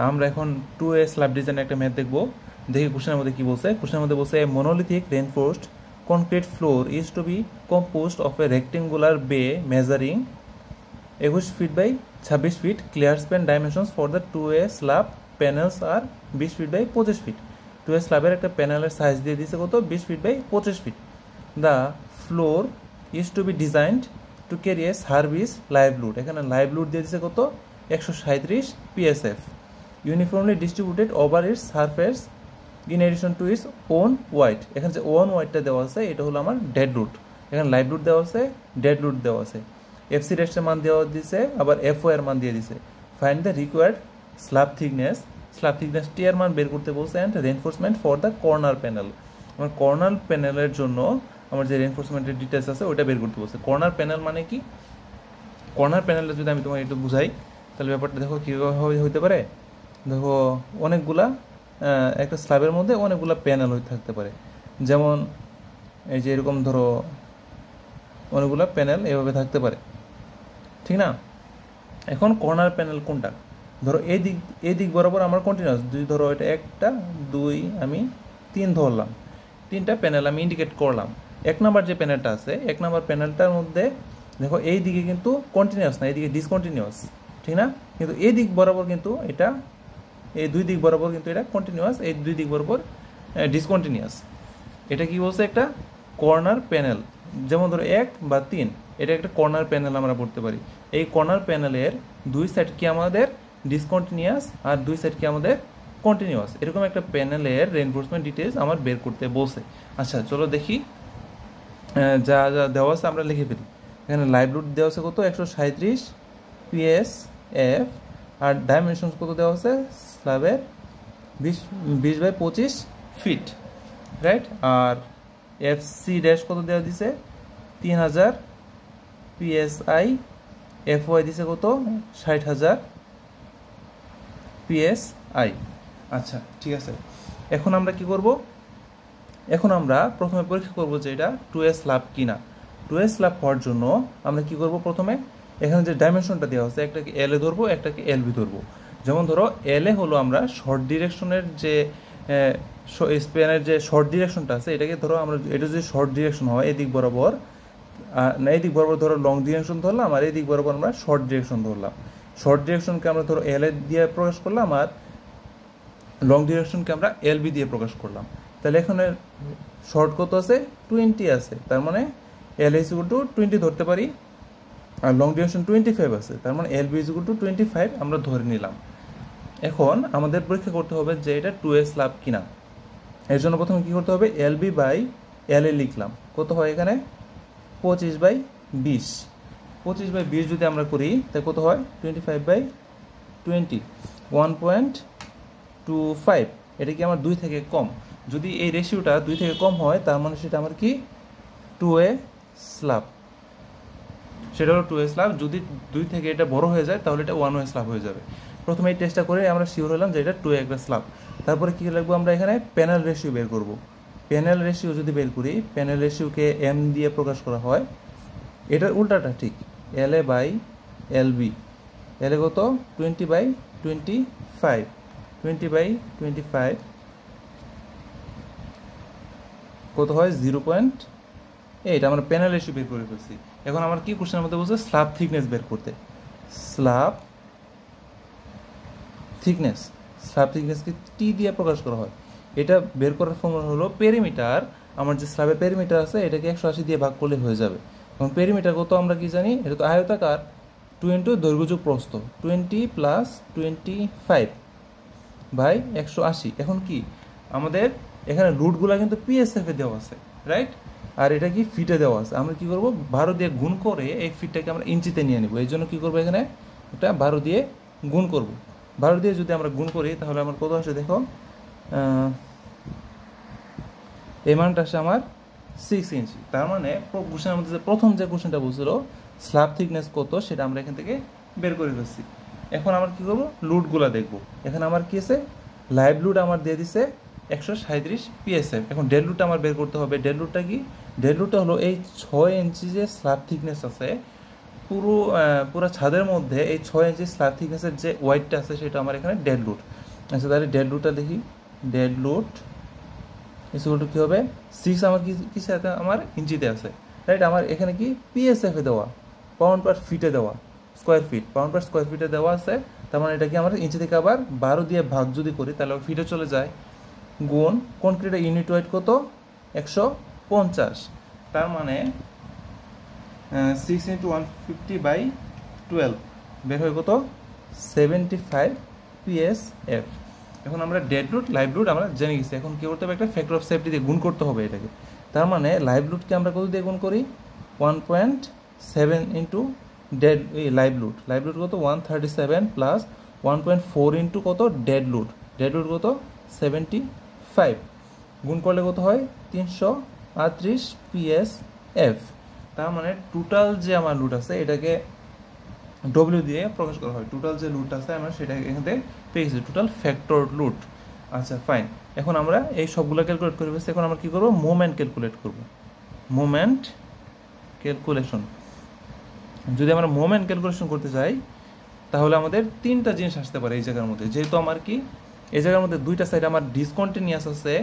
আমরা এখন 2A slab ডিজাইনের একটা ম্যাথ দেখব। দেখি কোশ্চেনের মধ্যে কি বলছে। কোশ্চেনের মধ্যে বলছে monolithic reinforced concrete floor is to be composed of a rectangular bay measuring 21 feet by 26 feet. Clear span dimensions for the 2A slab panels are 20 feet by 25 feet. 2A স্ল্যাবের একটা প্যানেলের সাইজ দিয়ে দিয়েছে কত, 20 feet by 25 feet. The floor is to be designed to carry a service live load. এখানে live load দিয়ে দিয়েছে কত, 137 PSF, uniformly distributed over its surface in addition to its own weight. এখানে যে ওন ওয়াইটটা দেওয়া আছে এটা হলো আমার ডেড লোড। এখানে লাইভ লোড দেওয়া আছে, ডেড লোড দেওয়া আছে, এফসি রেস্টের মান দেওয়া দিছে, আবার এফও এর মান দিয়ে দিছে। Find the required slab thickness, slab thickness টি এর মান বের করতে বলছে, and reinforcement for the corner panel. আমার কর্নার প্যানেলের জন্য আমার যে রেনফোর্সমেন্টের ডিটেলস আছে ওইটা বের করতে বলছে। কর্নার প্যানেল মানে কি, কর্নার প্যানেলটা যদি আমি তোমাকে একটু বুঝাই তাহলে ব্যাপারটা দেখো কীভাবে হইতে পারে। দেখো অনেকগুলা একটা স্ল্যাবের মধ্যে অনেকগুলা প্যানেল হয়ে থাকতে পারে, যেমন এই যে এরকম ধরো অনেকগুলা প্যানেল এভাবে থাকতে পারে, ঠিক না। এখন কর্নার প্যানেল কোনটা, ধরো এই দিক বরাবর আমার কন্টিনিউয়াস, দুই ধরো এটা 1 2 আমি 3 ধরলাম, 3টা প্যানেল আমি ইন্ডিকেট করলাম। 1 নাম্বার যে প্যানেলটা আছে, 1 নাম্বার প্যানেলটার মধ্যে দেখো এই দিকে কিন্তু কন্টিনিউয়াস না, এইদিকে ডিসকন্টিনিউয়াস, ঠিক না। কিন্তু এই দিক বরাবর কিন্তু এটা, এই দুই দিক বরাবর কিন্তু এটা কন্টিনিউয়াস, এই দুই দিক বরাবর ডিসকন্টিনিউয়াস। এটা কি বলছে, একটা কর্নার প্যানেল। যেমন ধরো 1 বা 3, এটা একটা কর্নার প্যানেল আমরা বলতে পারি। এই কর্নার প্যানেলের দুই সাইড কি আমাদের ডিসকন্টিনিউয়াস আর দুই সাইড কি আমাদের কন্টিনিউয়াস, এরকম একটা প্যানেলের রেইনফোর্সমেন্ট ডিটেলস আমার বের করতে বলছে। আচ্ছা চলো দেখি, যা যা দেওয়া আছে আমরা লিখে ফেলি। এখানে লাইভ লোড দেওয়া আছে কত, 137 PSF, আর ডাইমেনশনস কত দেওয়া আছে, স্ল্যাবের 20 বাই 25 ফিট, রাইট। আর এফসি ড্যাশ কত দেওয়া দিছে, 3000 PSI, FY দিছে কত, 60,000 PSI। আচ্ছা ঠিক আছে, এখন আমরা কি করব, এখন আমরা প্রথমে পরীক্ষা করব যে এটা 2A স্ল্যাব কিনা। 2A স্ল্যাব হওয়ার জন্য আমরা কি করব, প্রথমে এখানে যে ডাইমেনশনটা দেওয়া আছে, একটাকে LA ধরবো, একটাকে LB ধরবো। যেমন ধরো LA হলো আমরা শর্ট ডিরেকশনের যে স্প্যানের যে শর্ট ডিরেকশনটা আছে, এটাকে ধরো আমরা, এটা যদি শর্ট ডিরেকশন হয় এদিক বরাবর, না এদিক বরাবর ধরো লং ডিরেকশন ধরলাম, আর এদিক বরাবর আমরা শর্ট ডিরেকশন ধরলাম। শর্ট ডিরেকশনকে আমরা ধরো LA দিয়ে প্রকাশ করলাম, আর লং ডিরেকশনকে আমরা LB দিয়ে প্রকাশ করলাম। তাহলে এখানে শর্ট কত আছে, 20 আছে, তার মানে LA = 20 ধরতে পারি, আর লং ডিরেকশন 25 আছে, তার মানে LB = 25 আমরা ধরে নিলাম। এখন আমাদের পরীক্ষা করতে হবে যে এটা 2A স্ল্যাব কিনা। এর জন্য প্রথমে কি করতে হবে, LB বাই LA লিখলাম, কত হয় এখানে 25 বাই 20। 25 বাই 20 যদি আমরা করি তাহলে কত হয়, 25 বাই 20, 1.25। এটা কি আমার 2 থেকে কম, যদি এই রেশিওটা 2 থেকে কম হয় তার মানে সেটা আমার কি 2A স্ল্যাব, সেটা হলো 2A স্ল্যাব। যদি 2 থেকে এটা বড় হয়ে যায় তাহলে এটা 1A স্ল্যাব হয়ে যাবে। প্রথমে এই টেস্টটা করে আমরা শিওর হলাম যে এটা 2A একটা স্ল্যাব। তারপরে কী লিখবো, আমরা এখানে প্যানেল রেশিও বের করব। প্যানেল রেশিও যদি বের করি, প্যানেল রেশিওকে M দিয়ে প্রকাশ করা হয়, এটার উল্টাটা ঠিক, LA বাই LB। LA কত, 20 বাই 25, 20 বাই 25 কত হয়, 0.8। আমরা প্যানেল রেশিও বের করে ফেলছি। এখন আমার কি কোশ্চেনের মধ্যে বলছে, স্ল্যাব থিকনেস বের করতে। স্ল্যাব থিকনেস, স্ল্যাব থিকনেসকে টি দিয়ে প্রকাশ করা হয়। এটা বের করার ফর্মুলা হলো পেরিমিটার। আমার যে স্ল্যাবের পেরিমিটার আছে এটাকে 180 দিয়ে ভাগ করলে হয়ে যাবে। এবং পেরিমিটার কত আমরা কি জানি, এটা তো আয়তাকার, 2 × দৈর্ঘ্য যোগ প্রস্থ, 20 + 25 বাই 180। এখন কি আমাদের এখানে রুটগুলো কিন্তু PSF এ দেওয়া আছে, রাইট, আর এটা কি ফিটে দেওয়া আছে। আমরা কি করব, 12 দিয়ে গুণ করে এই ফিটটাকে আমরা ইঞ্চিতে নিয়ে নেব। এই জন্য কী করবো, এখানে এটা 12 দিয়ে গুণ করব। 12 দিয়ে যদি আমরা গুণ করি তাহলে আমার কত আসে দেখো, এই মানটা আসে আমার 6 ইঞ্চি। তার মানে কোশ্চেনের মধ্যে প্রথম যে কোশ্চেনটা বলছিল স্ল্যাব থিকনেস কত, সেটা আমরা এখান থেকে বের করে ফেলছি। এখন আমরা কী করবো, লুডগুলো দেখবো। এখানে আমার কী আছে, লাইভ লুড আমার দিয়ে দিছে 137 PSF। এখন ডেড লুডটা আমার বের করতে হবে। ডেড লুডটা কি, ডেড লুডটা হলো এই 6 ইঞ্চি যে স্ল্যাব থিকনেস আছে পুরো ছাদের মধ্যে এই 6 ইঞ্চি স্ল্যাব থিকনেসের যে ওয়াইডটা আছে সেটা আমার এখানে ডেড লোড। আচ্ছা তাহলে ডেড লোডটা দেখি, ডেড লোড ইকুয়াল কী হবে 6 আমার কিসে আছে, আমার ইঞ্চিতে আছে, রাইট। আমার এখানে কি পিএসএফে দেওয়া, পাউন্ড পার ফিটে দেওয়া, square feet, pound per square ফিটে দেওয়া আছে। তার মানে এটা কি আমার ইঞ্চি থেকে আবার 12 দিয়ে ভাগ যদি করি তাহলে ফিটে চলে যায়, গুণ কনক্রিটের ইউনিট ওয়েট কত 150, তার মানে 6 × 150/12 বের হয় কত 75 PSF। এখন আমরা ডেড লোড লাইভ লোড আমরা জেনে গেছি, এখন কী করতে হবে, একটা ফ্যাক্টর অফ সেফটি দিয়ে গুণ করতে হবে এটাকে। তার মানে লাইভ লোডকে আমরা কত দিয়ে গুণ করি 1.7 into dead live load, live load কত 137 প্লাস 1.4 ইন্টু কত ডেড লোড, ডেড লোড কত 75, গুণ করলে কত হয় 338 PSF। তার মানে টোটাল যে আমার লোড আছে এটাকে ডব্লিউ দিয়ে প্রকাশ করা হয়, টোটাল যে লোড আছে আমরা সেটা এখান থেকে পেয়েছি, টোটাল ফ্যাক্টর লোড। আচ্ছা ফাইন, এখন আমরা এই সবগুলো ক্যালকুলেট করে ফেলছি, এখন আমরা কী করবো মোমেন্ট ক্যালকুলেট করব, মোমেন্ট ক্যালকুলেশন। যদি আমরা মোমেন্ট ক্যালকুলেশন করতে চাই তাহলে আমাদের তিনটা জিনিস আসতে পারে এই জায়গার মধ্যে, যেহেতু আমার কি এই জায়গার মধ্যে দুইটা সাইড আমার ডিসকন্টিনিউয়াস আছে,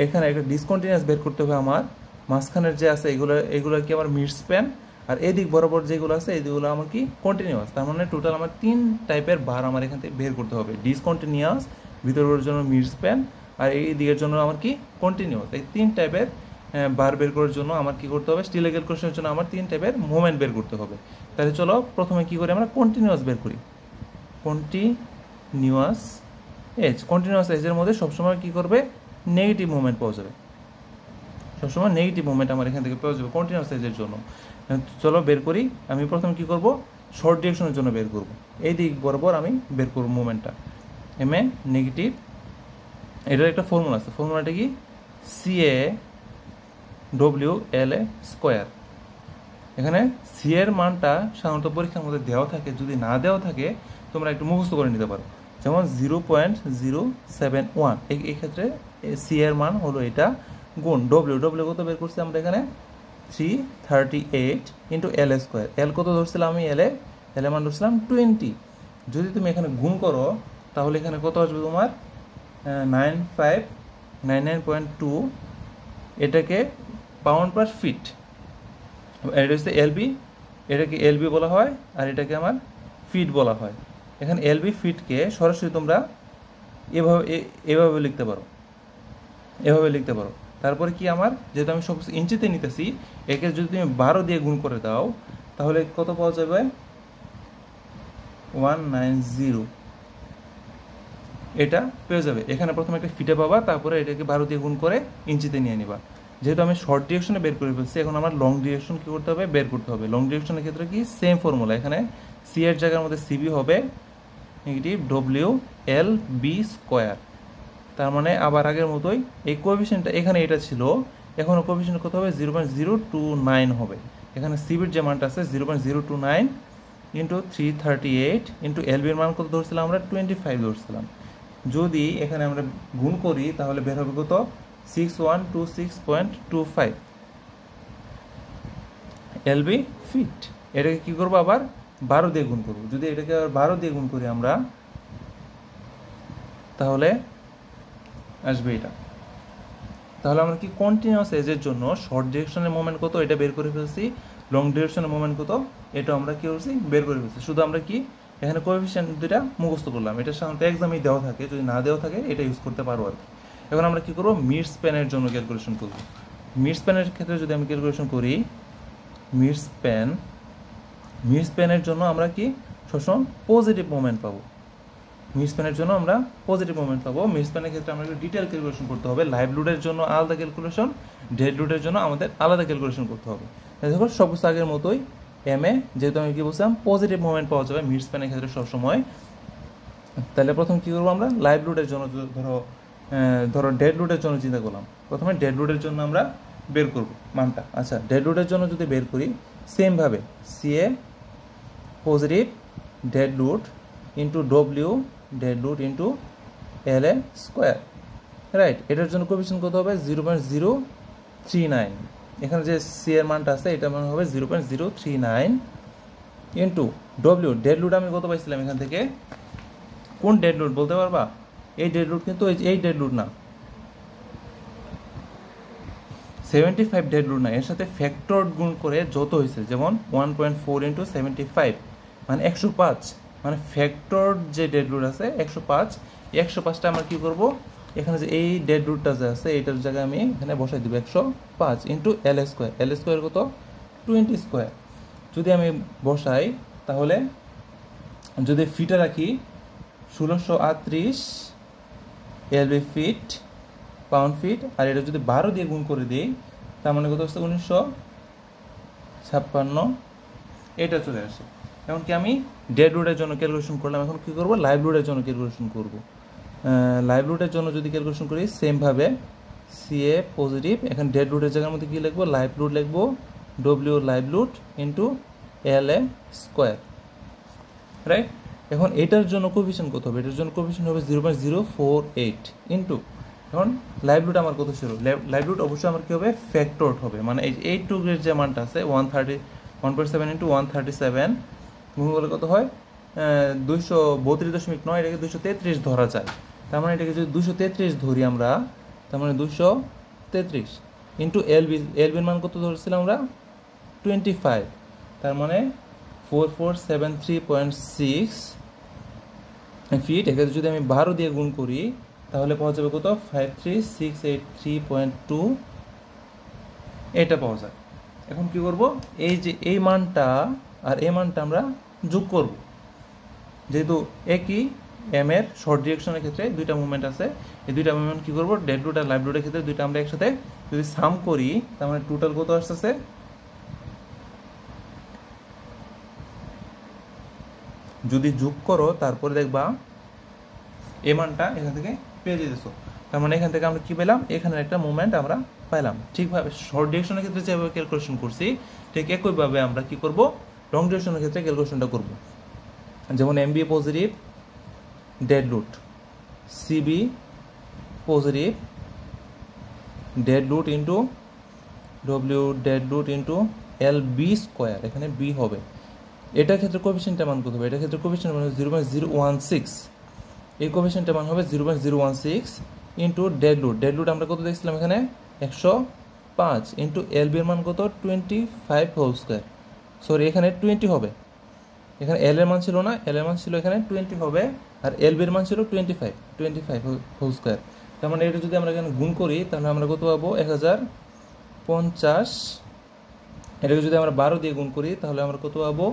এখানে একটা ডিসকন্টিনিউয়াস বের করতে হবে আমার, মাঝখানের যে আছে এগুলো কি আমার মিড স্প্যান, আর এদিক বরাবর যেগুলো আছে এইগুলো আমার কি কন্টিনিউয়াস। তার মানে টোটাল আমার 3 টাইপের বার আমার এখান থেকে বের করতে হবে, ডিসকন্টিনিউয়াস, ভিতরের জন্য মিড স্প্যান, আর এই দিকের জন্য আমার কি কন্টিনিউয়াস। এই 3 টাইপের বার বের করার জন্য আমার কি করতে হবে, স্টিলের ক্যালকুলেশনের জন্য আমার 3 টাইপের মুভমেন্ট বের করতে হবে। তাহলে চলো প্রথমে কি করি আমরা কন্টিনিউয়াস বের করি, কন্টিনিউয়াস এজ, কন্টিনিউয়াস এজের মধ্যে সবসময় কি করবে নেগেটিভ মুভমেন্ট পাওয়া যাবে, সবসময় নেগেটিভ মুভমেন্ট আমার এখান থেকে পাওয়া যাবে কন্টিনিউয়াস এজের জন্য। চলো বের করি, আমি প্রথমে কি করব শর্ট ডিরেকশনের জন্য বের করব, এই দিক বরাবর আমি বের করব মুভমেন্টটা, এম এ নেগেটিভ, এটার একটা ফর্মুলা আছে, ফর্মুলাটা কি CA WL স্কোয়ার। এখানে সি এর মানটা সাধারণত পরীক্ষার মধ্যে দেওয়া থাকে, যদি না দেওয়া থাকে তোমরা একটু মুখস্থ করে নিতে পারো, যেমন 0.071, এই ক্ষেত্রে সি এর মান হলো এটা, গুণ ডব্লিউ কত বের করছি আমরা এখানে 338 ইন্টু এল স্কোয়ার, এল কত ধরছিলাম আমি, এল এর মান ধরছিলাম 20, যদি তুমি এখানে গুণ করো তাহলে এখানে কত আসবে তোমার 99.2, এটাকে পাউন্ড পার ফিট, এটা হচ্ছে এলবি, এটাকে এলবি বলা হয় আর এটাকে আমার ফিট বলা হয়। এখানে এলবি ফিটকে সরাসরি তোমরা এভাবে লিখতে পারো, এভাবে লিখতে পারো। তারপরে কি আমার যেহেতু আমি সব ইঞ্চিতে নিতেছি, একে যদি তুমি 12 দিয়ে গুণ করে দাও তাহলে কত পাওয়া যাবে 190, এটা পেয়ে যাবে। এখানে প্রথমে একটা ফিটে পাবা, তারপরে এটাকে 12 দিয়ে গুণ করে ইঞ্চিতে নিয়ে নিবা। যেহেতু আমি শর্ট ডিরেকশনে বের করে ফেলছি, এখন আমার লং ডিরেকশন কী করতে হবে, বের করতে হবে। লং ডিরেকশনের ক্ষেত্রে কি সেম ফর্মুলা, এখানে সি এর জায়গার মধ্যে সিবি হবে নেগেটিভ WLB স্কোয়ার। তার মানে আবার আগের মতোই এই কোএফিসিয়েন্টটা এখানে এটা ছিল, এখন কোএফিসিয়েন্ট কত হবে 0.029 হবে। এখানে সিবির যে মানটা আছে 0.029 ইন্টু 338 ইন্টু এলবির মান কত ধরছিলাম আমরা 25 ধরছিলাম। যদি এখানে আমরা গুণ করি তাহলে বের হবে কত 6126.25 এলবি ফিট। এটাকে কি করবো আবার 12 দিয়ে গুণ করবো, যদি এটাকে আবার 12 দিয়ে গুণ করি আমরা তাহলে আসবে এটা। তাহলে আমরা কি কন্টিনিউয়াস এজের জন্য শর্ট ডিরেকশনের মোমেন্ট কত এটা বের করে ফেলছি, লং ডিরেকশনের মোমেন্ট কত এটা আমরা কি করছি বের করে ফেলছি। শুধু আমরা কি এখানে কোএফিসিয়েন্ট দুটা মুখস্থ করলাম, এটা সাধারণত এক্সামেই দেওয়া থাকে, যদি না দেওয়া থাকে এটা ইউজ করতে পারো আর কি। এখন আমরা কি করবো মিড স্প্যানের জন্য ক্যালকুলেশন করব। মিড স্প্যানের ক্ষেত্রে যদি আমি ক্যালকুলেশন করি, মিড স্প্যানের জন্য আমরা কি সবসময় পজিটিভ মোমেন্ট পাবো, মিড স্প্যানের জন্য আমরা পজিটিভ মোমেন্ট পাবো। মিড স্প্যানের ক্ষেত্রে আমরা একটু ডিটেল ক্যালকুলেশন করতে হবে, লাইভ লোডের জন্য আলাদা ক্যালকুলেশন, ডেড লোডের জন্য আমাদের আলাদা ক্যালকুলেশন করতে হবে। দেখো সব কিছু আগের মতোই এম এ, যেহেতু আমি কি বলছিলাম পজিটিভ মোমেন্ট পাওয়া যাবে মিড স্প্যানের ক্ষেত্রে সবসময়। তাহলে প্রথম কী করবো আমরা লাইভ লোডের জন্য, ধরো ডেড লোডের জন্য চিন্তা করলাম, প্রথমে ডেড লোডের জন্য আমরা বের করব মানটা। আচ্ছা ডেড লোডের জন্য যদি বের করি সেমভাবে CA positive dead load into W dead load into L A square, right. এটার জন্য কোএফিসিয়েন্ট কত হবে 0.039, এখানে যে সি এর মানটা আছে এটা মানে হবে 0.039 ইন্টু ডব্লিউ, ডেড লোড আমি কত পাইছিলাম এখান থেকে, কোন ডেড লোড বলতে পারবা? এই ডেড লোড কিন্তু এই ডেড লোড না, 75 ডেড লোড না, এর সাথে ফ্যাক্টর গুণ করে যত হয়েছে, যেমন 1.4 ইন্টু 75 মানে 105, মানে ফ্যাক্টর যে ডেড লোড আছে 105, এই 105টা আমরা কী করবো, এখানে যে এই ডেড লোডটা যে আছে এইটার জায়গায় আমি এখানে বসাই দেবো 105 ইন্টু এল স্কোয়ার, এল স্কোয়ার কত 20 স্কোয়ার। যদি আমি বসাই তাহলে যদি ফিটে রাখি 1638 এলবি ফিট পাউন্ড ফিট, আর এটা যদি 12 দিয়ে গুণ করে দিই তার মানে কত হচ্ছে 1956, এটা চলে আসে। এখন কি আমি ডেড লোডের জন্য ক্যালকুলেশন করলাম, এখন কী করবো, লাইভ লোডের জন্য ক্যালকুলেশন করব। লাইভ লোডের জন্য যদি ক্যালকুলেশন করি সেমভাবে সিএ পজিটিভ, এখন ডেড লোডের জায়গার মধ্যে কী লিখবো, লাইভ লোড লিখবো, W live load into L A square, right. এখন এটার জন্য কোফিশিয়েন্ট কত হবে, এটার জন্য কোফিশিয়েন্ট হবে 0.048 ইন্টু, এখন লাইভ লোড আমার কত ছিল, লাইভ লোড অবশ্যই আমার কী হবে, ফ্যাক্টরড হবে, মানে এই 82 এর যে মানটা আছে 1.7 ইন্টু 137 গুণ করলে কত হয় 232.9, এটাকে 233 ধরা যায়, তার মানে এটাকে যদি 233 ধরি আমরা, তার মানে 233 ইন্টু এলবির মান কত ধরেছিলাম আমরা 25, তার মানে 4473.6 ফিট। এক্ষেত্রে যদি আমি 12 দিয়ে গুণ করি তাহলে পাওয়া যাবে কত 53683.2, এটা পাওয়া যায়। এখন কি করব, এই যে এই মানটা আর এই মানটা আমরা যোগ করব, যেহেতু একই এম এর শর্ট ডিরেকশনের ক্ষেত্রে দুইটা মুভমেন্ট আছে, এই দুইটা মুভমেন্ট কী করবো, ডেড লোড আর লাইভ লোডের ক্ষেত্রে দুইটা আমরা একসাথে যদি সাম করি তার মানে টোটাল কত আসতেছে, যদি যোগ করো তারপরে দেখবা এই মানটা এখান থেকে পেয়ে যেতেছো, তার মানে এখান থেকে আমরা কি পেলাম, এখানে একটা মুভমেন্ট আমরা পাইলাম। ঠিকভাবে শর্ট ডিরেকশনের ক্ষেত্রে যেভাবে ক্যালকুলেশন করছি ঠিক একইভাবে আমরা কি করব, লং ডিরেকশনের ক্ষেত্রে ক্যালকুলেশনটা করব। যেমন MB positive dead load, CB positive dead load into W dead load into L B square, এখানে বি হবে, এটার ক্ষেত্রে কোফিশিয়েন্টের মান কত হবে, এটার ক্ষেত্রে কোফিশিয়েন্টের মান হবে 0.016, এই কোফিশিয়েন্টের মান হবে 0.016 into dead load, dead load আমরা কত দেখছিলাম এখানে 105 ইন্টু এলবির মান কত 25 হোল স্কোয়ার, সরি এখানে 20 হবে, এখানে এল এর মান ছিল না, এল এর মান ছিল এখানে 20 হবে, আর এলবির মান ছিল 25 হোল স্কোয়ার, তার মানে এটা যদি আমরা এখানে গুণ করি তাহলে আমরা কত পাবো 1050, এটাকে যদি আমরা 12 দিয়ে গুণ করি তাহলে আমরা কত পাবো,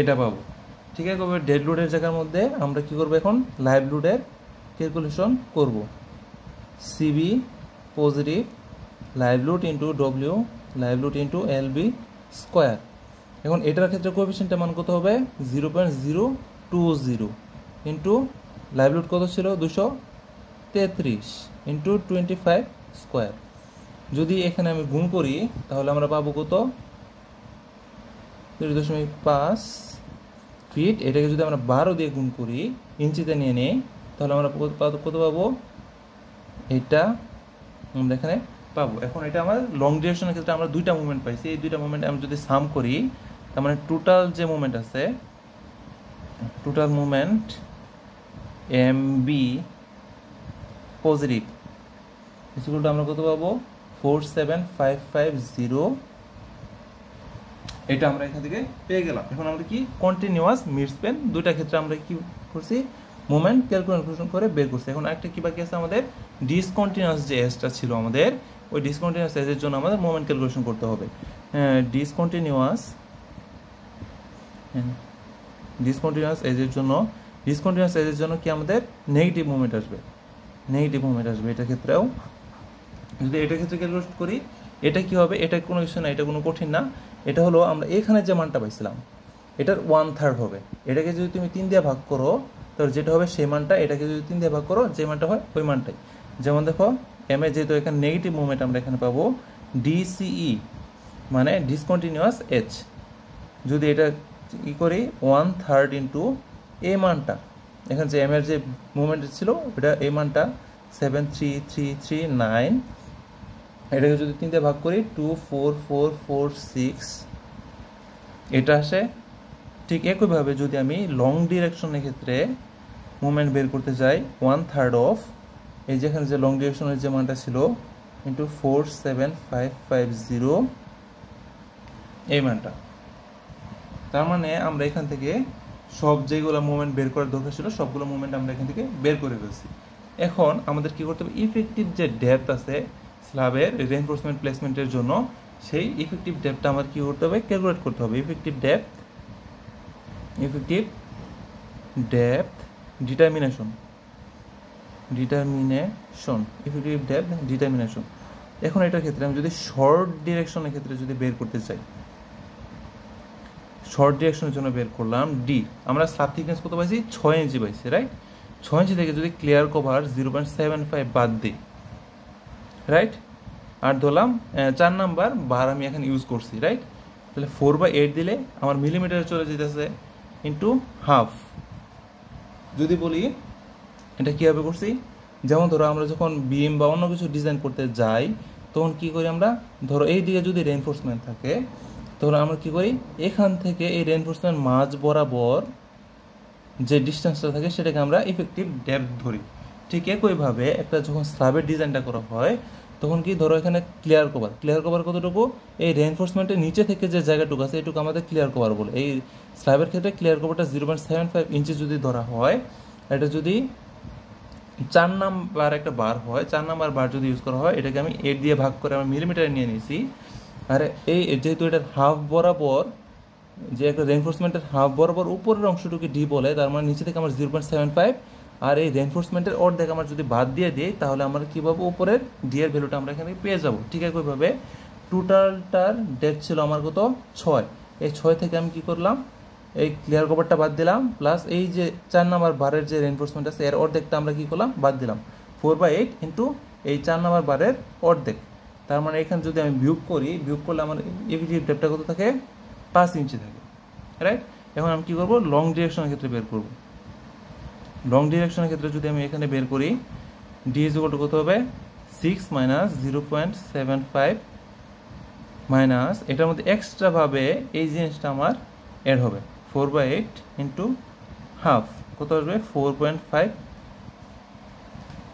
এটা পাবো। ঠিক আছে, ডেড লোডের জায়গার মধ্যে আমরা কি করব, এখন লাইভ লোডের ক্যালকুলেশন করব, CB positive live load into W live load into LB square. এখন এটার ক্ষেত্রে কোএফিসিয়েন্টের মান কত হবে 0.020 ইন্টু লাইভ লোড কত ছিল 233 ইন্টু 25 স্কোয়ার। যদি এখানে আমি গুণ করি তাহলে আমরা পাবো কত 0.5 ফিট, এটাকে যদি আমরা 12 দিয়ে গুণ করি ইঞ্চিতে নিয়ে নিই তাহলে আমরা কত পাবো, এটা আমরা এখানে পাবো। এখন এটা আমার লং ডিরেকশনের ক্ষেত্রে আমরা দুইটা মুভমেন্ট পাইছি, এই দুইটা মুভমেন্ট আমি যদি সাম করি তার মানে টোটাল যে মুভমেন্ট আছে, total movement M B positive equal to আমরা কত পাবো 47550, এটা আমরা এখান থেকে পেয়ে গেলাম। এখন আমরা কি কন্টিনিউয়াস মিড স্প্যান দুইটা ক্ষেত্রে আমরা কি করছি মোমেন্ট ক্যালকুলেশন করে বের করছি। এখন একটা কি বাকি আছে আমাদের ডিসকন্টিনিউয়াস যে এজটা ছিল আমাদের, ওই ডিসকন্টিনিউয়াস এজের জন্য আমাদের মোমেন্ট ক্যালকুলেশন করতে হবে। ডিসকন্টিনিউয়াস এজের জন্য কি আমাদের নেগেটিভ মুভমেন্ট আসবে, এটার ক্ষেত্রেও যদি এটার ক্ষেত্রে ক্যালকুলেশন করি এটা কি হবে, এটা কোনো কিছু না, এটা কোনো কঠিন না, এটা হলো আমরা এখানে যে মানটা পাইছিলাম এটার 1/3 হবে। এটাকে যদি তুমি 3 দিয়ে ভাগ করো তাহলে যেটা হবে সেই মানটা, এটাকে যদি 3 দিয়ে ভাগ করো যে মানটা হয় ওই মানটাই। যেমন দেখো এম এ যেহেতু এখানে নেগেটিভ মুভমেন্ট আমরা এখানে পাবো ডিসিই মানে ডিসকন্টিনিউয়াস এজ, যদি এটা ই করি 1/3 ইন্টু এই মানটা, এখানে যে এম এর যে মুভমেন্ট ছিল এটা এই মানটা 73339, এটাকে যদি 3 দিয়ে ভাগ করি 24446 এটা আসে। ঠিক একইভাবে যদি আমি লং ডিরেকশনের ক্ষেত্রে মুভমেন্ট বের করতে যাই 1/3 অফ এই যেখানে যে লং ডিরেকশনের যে মানটা ছিল ইন্টু 47550 এই মানটা। তার মানে আমরা এখান থেকে সব যেগুলো মুভমেন্ট বের করার দরকার ছিল সবগুলো মুভমেন্ট আমরা এখান থেকে বের করে ফেলছি। এখন আমাদের কি করতে হবে, ইফেক্টিভ যে ডেপথ আছে স্ল্যাবের রিইনফোর্সমেন্ট প্লেসমেন্টের জন্য সেই ইফেক্টিভ ডেপথটা আমার কি করতে হবে, ক্যালকুলেট করতে হবে। Effective depth determination effective depth determination. এখন এটার ক্ষেত্রে আমি যদি শর্ট ডিরেকশনের ক্ষেত্রে যদি বের করতে চাই, শর্ট ডিরেকশনের জন্য বের করলাম ডি, আমরা স্ল্যাব থিকনেস কত পাইছি 6 ইঞ্চি পাইছি, রাইট। 6 ইঞ্চি থেকে যদি ক্লিয়ার কভার 0.75 বাদ দিই, রাইট, আর ধরলাম 4 নাম্বার বার আমি এখন ইউজ করছি, রাইট। তাহলে 4/8 দিলে আমার মিলিমিটারে চলে যেতেছে ইন্টু হাফ। যদি বলি এটা কীভাবে করছি, যেমন ধরো আমরা যখন বিম বা অন্য কিছু ডিজাইন করতে যাই তখন কি করি আমরা, ধরো এই দিকে যদি রেইনফোর্সমেন্ট থাকে তখন আমরা কি করি, এখান থেকে এই রেইনফোর্সমেন্ট মাঝ বরাবর যে ডিস্টেন্সটা থাকে সেটাকে আমরা ইফেক্টিভ ডেপথ ধরি। ঠিক একইভাবে একটা যখন স্ল্যাবের ডিজাইনটা করা হয় তখন কি ধরো এখানে ক্লিয়ার কভার কতটুকু, এই রেইনফোর্সমেন্টের নিচে থেকে যে জায়গাটুকু আছে এটুকু আমাদের ক্লিয়ার কভার বলে। এই স্ল্যাবের ক্ষেত্রে ক্লিয়ার কভারটা 0.75 ইঞ্চি যদি ধরা হয়, এটা যদি 4 নাম্বার একটা বার হয়, 4 নাম্বার বার যদি ইউজ করা হয়, এটাকে আমি 8 দিয়ে ভাগ করে আমি মিলিমিটারে নিয়ে নিয়েছি। আর এই যেহেতু এটার হাফ বরাবর যে একটা রেইনফোর্সমেন্টের হাফ বরাবর উপরের অংশটুকু ডি বলে, তার মানে নিচে থেকে আমার 0.75 আর এই রেইনফোর্সমেন্টের অর্ধেক আমার যদি বাদ দিয়ে দিই তাহলে আমরা কীভাবে উপরের ডি এর ভ্যালুটা আমরা এখানে পেয়ে যাব। ঠিক একইভাবে টোটালটার ডেপথ ছিল আমার কত 6, এই 6 থেকে আমি কি করলাম, এই ক্লিয়ার কভারটা বাদ দিলাম, প্লাস এই যে 4 নাম্বার বারের যে রেইনফোর্সমেন্ট আছে এর অর্ধেকটা আমরা কি করলাম, বাদ দিলাম। 4/8 ইন্টু এই 4 নাম্বার বারের অর্ধেক, তার মানে এখানে যদি আমি বিয়োগ করলে আমার ইফেক্টিভ ডেপথটা কত থাকে 5 ইঞ্চি থাকে, রাইট। এখন আমি কি করব, লং ডিরেকশনের ক্ষেত্রে বের করব। লং ডিরেকশনের ক্ষেত্রে যদি আমি এখানে বের করি, ডি ইজ ইকুয়াল টু কত হবে 6 মাইনাস 0.75 মাইনাস এটার মধ্যে এক্সট্রাভাবে এই জিনিসটা আমার অ্যাড হবে 4/8 ইন্টু হাফ, কত আসবে 4.5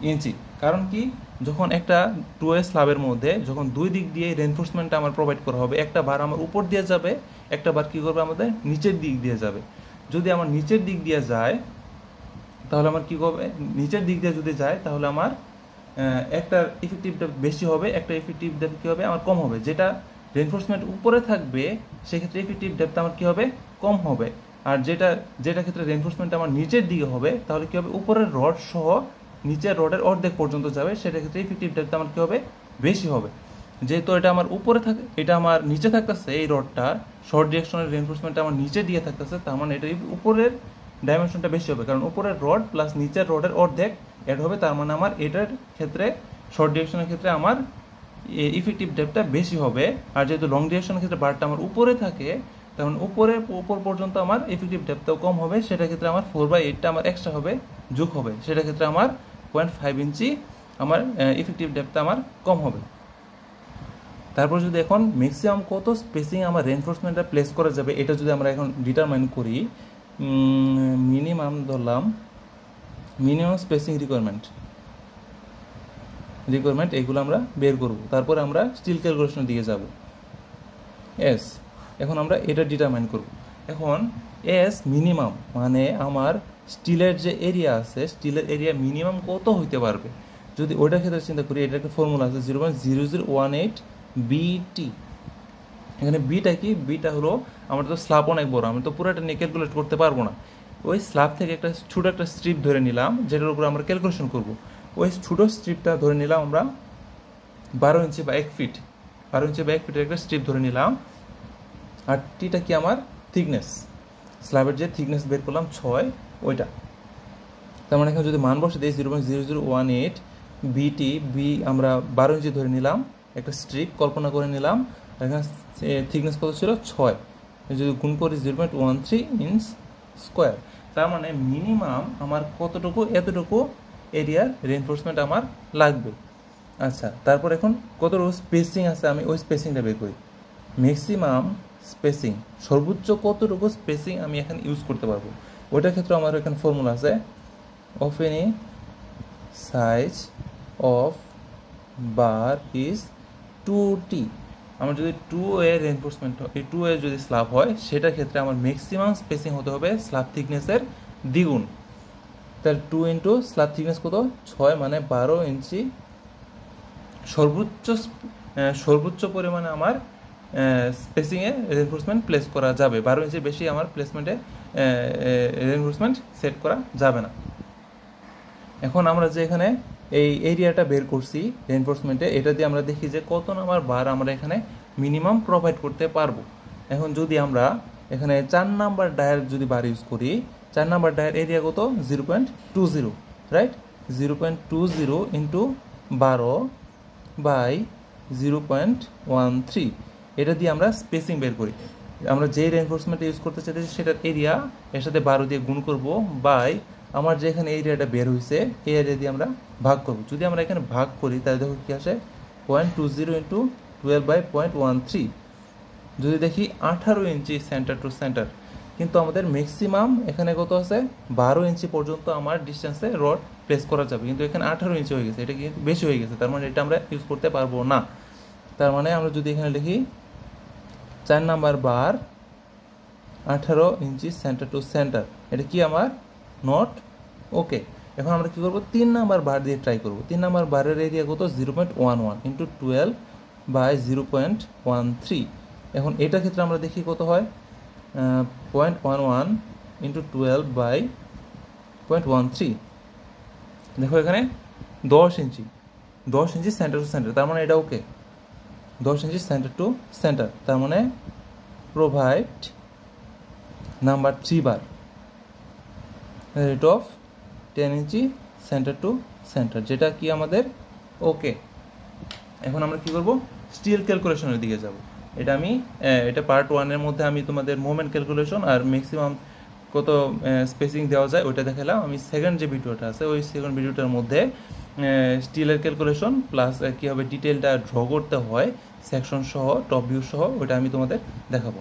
ইঞ্চি। কারণ কি, যখন একটা 2A স্ল্যাবের মধ্যে যখন দুই দিক দিয়ে রেইনফোর্সমেন্টটা আমার প্রোভাইড করা হবে, একটা বার আমার উপর দিয়ে যাবে, একটা বার কী করবে আমাদের নিচের দিক দিয়ে যাবে। যদি আমার নিচের দিক দিয়ে যায় তাহলে আমার কী করবে, নিচের দিক দিয়ে যদি যায় তাহলে আমার একটা ইফেক্টিভ ডেপথ বেশি হবে, একটা ইফেক্টিভ ডেপথ কী হবে আমার কম হবে। যেটা রেইনফোর্সমেন্ট উপরে থাকবে সেক্ষেত্রে ইফেক্টিভ ডেপথ আমার কী হবে, কম হবে। আর যেটা ক্ষেত্রে রেইনফোর্সমেন্ট আমার নিচের দিকে হবে তাহলে কী হবে, উপরের রড সহ নিচের রডের অর্ধেক পর্যন্ত যাবে, সেটা ক্ষেত্রে ইফেক্টিভ ডেপথ আমার কী হবে, বেশি হবে। যেহেতু এটা আমার উপরে থাকে, এটা আমার নিচে থাকতেছে, এই রডটা শর্ট ডিরেকশনের রেইনফোর্সমেন্টটা আমার নিচে দিয়ে থাকতেছে, তার মানে এটা উপরের ডাইমেনশনটা বেশি হবে, কারণ উপরের রড প্লাস নিচের রডের অর্ধেক অ্যাড হবে, তার মানে আমার এটার ক্ষেত্রে শর্ট ডিরেকশনের ক্ষেত্রে আমার ইফেক্টিভ ডেপথটা বেশি হবে। আর যেহেতু লং ডিরেকশনের ক্ষেত্রে বারটা আমার উপরে থাকে, তখন উপর পর্যন্ত আমার ইফেক্টিভ ডেপথটাও কম হবে, সেটার ক্ষেত্রে আমার 4/8টা আমার এক্সট্রা হবে, যোগ হবে, সেটার ক্ষেত্রে আমার 0.5 ইঞ্চি আমার ইফেক্টিভ ডেপথটা আমার কম হবে। তারপর যদি এখন ম্যাক্সিমাম কত স্পেসিং আমার রেইনফোর্সমেন্টটা প্লেস করা যাবে এটা যদি আমরা এখন ডিটারমাইন করি, মিনিমাম ধরলাম মিনিমাম স্পেসিং রিকোয়ারমেন্ট এগুলো আমরা বের করব। তারপরে আমরা স্টিল ক্যালকুলেশনের দিকে যাব। এখন আমরা এটা ডিটারমাইন করব। এখন মিনিমাম মানে আমার স্টিলের যে এরিয়া আছে, স্টিলের এরিয়া মিনিমাম কত হইতে পারবে, যদি ওইটার ক্ষেত্রে চিন্তা করি, এটা একটা ফর্মুলা আছে 0.0018 বিটি। এখানে বিটা কি, বিটা হলো আমরা তো স্ল্যাব অনেক বড়, আমি তো পুরোটা নিয়ে ক্যালকুলেট করতে পারবো না। ওই স্ল্যাব থেকে একটা ছোটো একটা স্ট্রিপ ধরে নিলাম যেটার উপর আমরা ক্যালকুলেশন করব। ওই ছোটো স্ট্রিপটা ধরে নিলাম আমরা 12 ইঞ্চি বা 1 ফিট, 12 ইঞ্চি বা 1 ফিটের একটা স্ট্রিপ ধরে নিলাম। আর টিটা কি আমার থিকনেস, স্ল্যাবের যে থিকনেস বের করলাম 6, ওইটা। তার মানে এখানে যদি মান বসে দিই 0.0018 বিটি, বি আমরা 12 ইঞ্চি ধরে নিলাম, একটা স্ট্রিপ কল্পনা করে নিলাম, এখানে থিকনেস কত ছিল 6, যদি গুণ করি 0.13 ইঞ্চ স্কোয়ার, তার মানে মিনিমাম আমার কতটুকু, এতটুকু এরিয়ার রেইনফোর্সমেন্ট আমার লাগবে। আচ্ছা, তারপর এখন কতটুকু স্পেসিং আছে আমি ওই স্পেসিংটা বের করি। ম্যাক্সিমাম স্পেসিং, সর্বোচ্চ কতটুকু স্পেসিং আমি এখানে ইউজ করতে পারবো, ওইটার ক্ষেত্রে আমার এখানে ফর্মুলা আছে of any size of bar is 2t। আমার যদি 2a রেনফোর্সমেন্ট এই 2a যদি স্ল্যাব হয় সেটার ক্ষেত্রে আমার ম্যাক্সিমাম স্পেসিং হতে হবে স্ল্যাব থিকনেসের দ্বিগুণ। তাহলে 2 ইন্টু স্ল্যাব থিকনেস কত, 6 মানে 12 ইঞ্চি সর্বোচ্চ পরিমাণে আমার স্পেসিংয়ে রেনফোর্সমেন্ট প্লেস করা যাবে। 12 ইঞ্চির বেশি আমার প্লেসমেন্টে রেনফোর্সমেন্ট সেট করা যাবে না। এখন আমরা যে এখানে এই এরিয়াটা বের করছি রেনফোর্সমেন্টে, এটা দিয়ে আমরা দেখি যে কত নাম্বার বার আমরা এখানে মিনিমাম প্রোভাইড করতে পারবো। এখন যদি আমরা এখানে 4 নাম্বার ডায়ার যদি বার ইউজ করি, 4 নাম্বার ডায়ার এরিয়া কত 0.20, রাইট? 0.20 ইন্টু 12 বাই 0.13, এটা দিয়ে আমরা স্পেসিং বের করি। আমরা যে রেনফোর্সমেন্ট ইউজ করতে চাইতেছি সেটার এরিয়া এর সাথে 12 দিয়ে গুণ করব বাই আমার যে এখানে এরিয়াটা বের হয়েছে এই এরিয়া দিয়ে আমরা ভাগ করব। যদি আমরা এখানে ভাগ করি তাহলে দেখো কি আসে 0.20 ইন্টু 12 বাই 0.13। যদি দেখি 18 ইঞ্চি সেন্টার টু সেন্টার, কিন্তু আমাদের ম্যাক্সিমাম এখানে কত আছে 12 ইঞ্চি পর্যন্ত আমার ডিস্টেন্সে রড প্লেস করা যাবে, কিন্তু এখানে 18 ইঞ্চি হয়ে গেছে, এটা কিন্তু বেশি হয়ে গেছে, তার মানে এটা আমরা ইউজ করতে পারবো না। তার মানে আমরা যদি এখানে লিখি 4 number bar 18 inch centre to centre, এটা কি আমার নট ওকে। এখন আমরা কি করব 3 নাম্বার বার দিয়ে ট্রাই করব। 3 নাম্বার বারের এরিয়া কত 0.11 ইন্টু 12 বাই 0.13। এখন এটার ক্ষেত্রে আমরা দেখি কত হয় 0.11 ইন্টু 12 বাই 0.13। দেখো এখানে 10 ইঞ্চি সেন্টার টু সেন্টার, তার মানে এটা okay 10 inch centre to centre, তার মানে provide number 3 bar rate of 10 inch centre to centre, যেটা কি আমাদের ওকে। এখন আমরা কি করব স্টিল ক্যালকুলেশনের দিকে যাব। এটা পার্ট 1 এর মধ্যে আমি তোমাদের মোমেন্ট ক্যালকুলেশন আর ম্যাক্সিমাম কত স্পেসিং দেওয়া যায় ওইটা দেখালাম। আমি সেকেন্ড যে ভিডিওটা আছে ওই সেকেন্ড ভিডিওটার মধ্যে স্টিলের ক্যালকুলেশন প্লাস কীভাবে ডিটেলটা ড্র করতে হয় সেকশন সহ টপ ভিউ সহ ওইটা আমি তোমাদের দেখাবো।